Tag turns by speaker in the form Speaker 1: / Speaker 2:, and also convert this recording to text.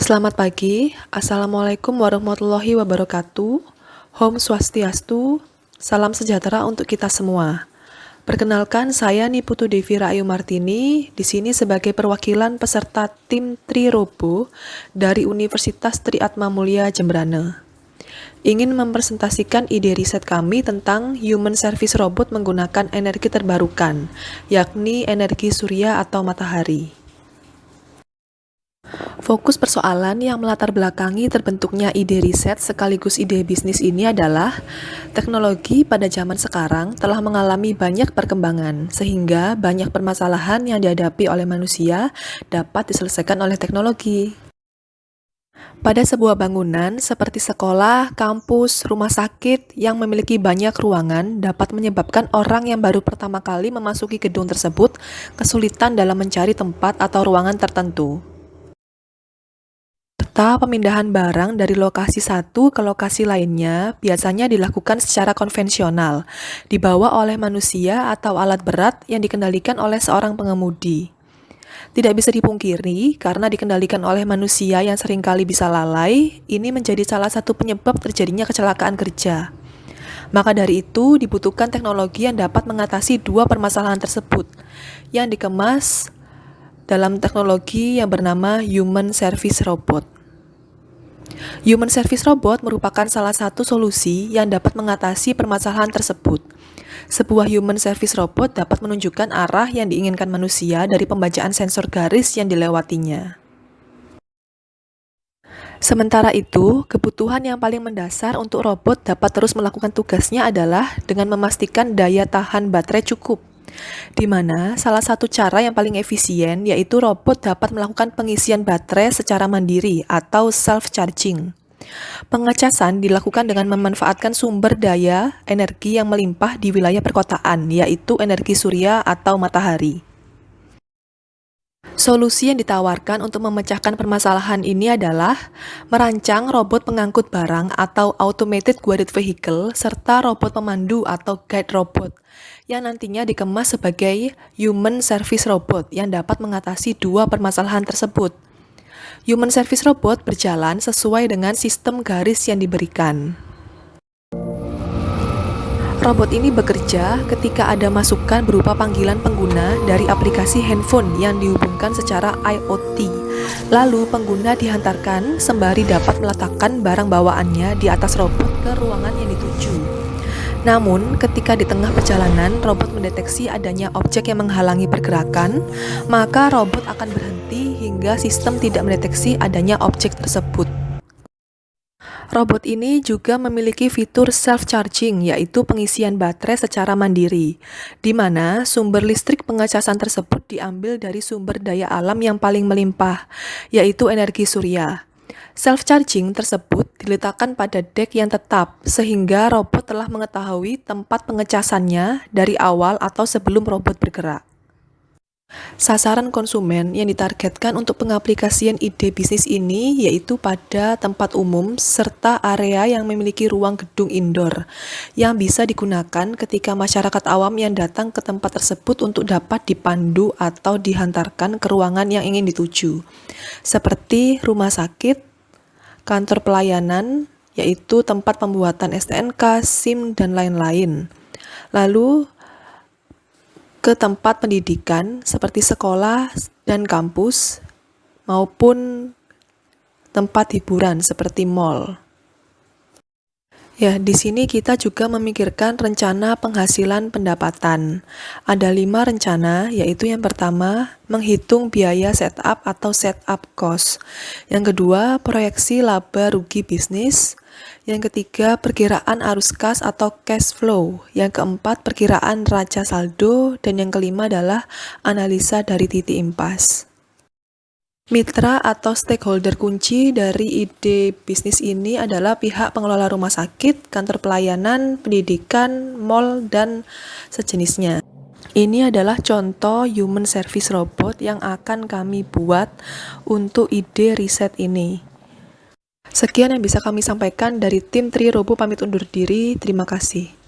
Speaker 1: Selamat pagi, Assalamualaikum warahmatullahi wabarakatuh. Om Swastiastu, salam sejahtera untuk kita semua. Perkenalkan, saya Niputu Devi Rahayu Martini, di sini sebagai perwakilan peserta tim Tri Robo dari Universitas Tri Atmamulya Jembrane. Ingin mempresentasikan ide riset kami tentang human service robot menggunakan energi terbarukan, yakni energi surya atau matahari. Fokus persoalan yang melatar belakangi terbentuknya ide riset sekaligus ide bisnis ini adalah teknologi pada zaman sekarang telah mengalami banyak perkembangan sehingga banyak permasalahan yang dihadapi oleh manusia dapat diselesaikan oleh teknologi. Pada sebuah bangunan seperti sekolah, kampus, rumah sakit yang memiliki banyak ruangan dapat menyebabkan orang yang baru pertama kali memasuki gedung tersebut kesulitan dalam mencari tempat atau ruangan tertentu. Serta pemindahan barang dari lokasi satu ke lokasi lainnya biasanya dilakukan secara konvensional, dibawa oleh manusia atau alat berat yang dikendalikan oleh seorang pengemudi. Tidak bisa dipungkiri, karena dikendalikan oleh manusia yang seringkali bisa lalai, ini menjadi salah satu penyebab terjadinya kecelakaan kerja. Maka dari itu, dibutuhkan teknologi yang dapat mengatasi dua permasalahan tersebut, yang dikemas dalam teknologi yang bernama Human Service Robot. Human Service Robot merupakan salah satu solusi yang dapat mengatasi permasalahan tersebut. Sebuah Human Service Robot dapat menunjukkan arah yang diinginkan manusia dari pembacaan sensor garis yang dilewatinya. Sementara itu, kebutuhan yang paling mendasar untuk robot dapat terus melakukan tugasnya adalah dengan memastikan daya tahan baterai cukup, di mana salah satu cara yang paling efisien yaitu robot dapat melakukan pengisian baterai secara mandiri atau self-charging. Pengecasan dilakukan dengan memanfaatkan sumber daya energi yang melimpah di wilayah perkotaan, yaitu energi surya atau matahari. Solusi yang ditawarkan untuk memecahkan permasalahan ini adalah merancang robot pengangkut barang atau automated guided vehicle serta robot pemandu atau guide robot yang nantinya dikemas sebagai human service robot yang dapat mengatasi dua permasalahan tersebut. Human Service Robot berjalan sesuai dengan sistem garis yang diberikan. Robot ini bekerja ketika ada masukan berupa panggilan pengguna dari aplikasi handphone yang dihubungkan secara IoT. Lalu pengguna dihantarkan sembari dapat meletakkan barang bawaannya di atas robot ke ruangan yang dituju. Namun, ketika di tengah perjalanan robot mendeteksi adanya objek yang menghalangi pergerakan, maka robot akan berhenti hingga sistem tidak mendeteksi adanya objek tersebut. Robot ini juga memiliki fitur self-charging, yaitu pengisian baterai secara mandiri, di mana sumber listrik pengecasan tersebut diambil dari sumber daya alam yang paling melimpah, yaitu energi surya. Self-charging tersebut diletakkan pada dek yang tetap, sehingga robot telah mengetahui tempat pengecasannya dari awal atau sebelum robot bergerak. Sasaran konsumen yang ditargetkan untuk pengaplikasian ide bisnis ini yaitu pada tempat umum serta area yang memiliki ruang gedung indoor yang bisa digunakan ketika masyarakat awam yang datang ke tempat tersebut untuk dapat dipandu atau dihantarkan ke ruangan yang ingin dituju, seperti rumah sakit, kantor pelayanan, yaitu tempat pembuatan STNK, SIM, dan lain-lain. Lalu, ke tempat pendidikan seperti sekolah dan kampus, maupun tempat hiburan seperti mall. Ya, di sini kita juga memikirkan rencana penghasilan pendapatan. Ada 5 rencana, yaitu yang pertama, menghitung biaya setup atau setup cost. Yang kedua, proyeksi laba rugi bisnis. Yang ketiga, perkiraan arus kas atau cash flow. Yang keempat, perkiraan raca saldo. Dan yang kelima adalah analisa dari titik impas. Mitra atau stakeholder kunci dari ide bisnis ini adalah pihak pengelola rumah sakit, kantor pelayanan, pendidikan, mall, dan sejenisnya. Ini adalah contoh human service robot yang akan kami buat untuk ide riset ini. Sekian yang bisa kami sampaikan dari tim Tri Robo, pamit undur diri. Terima kasih.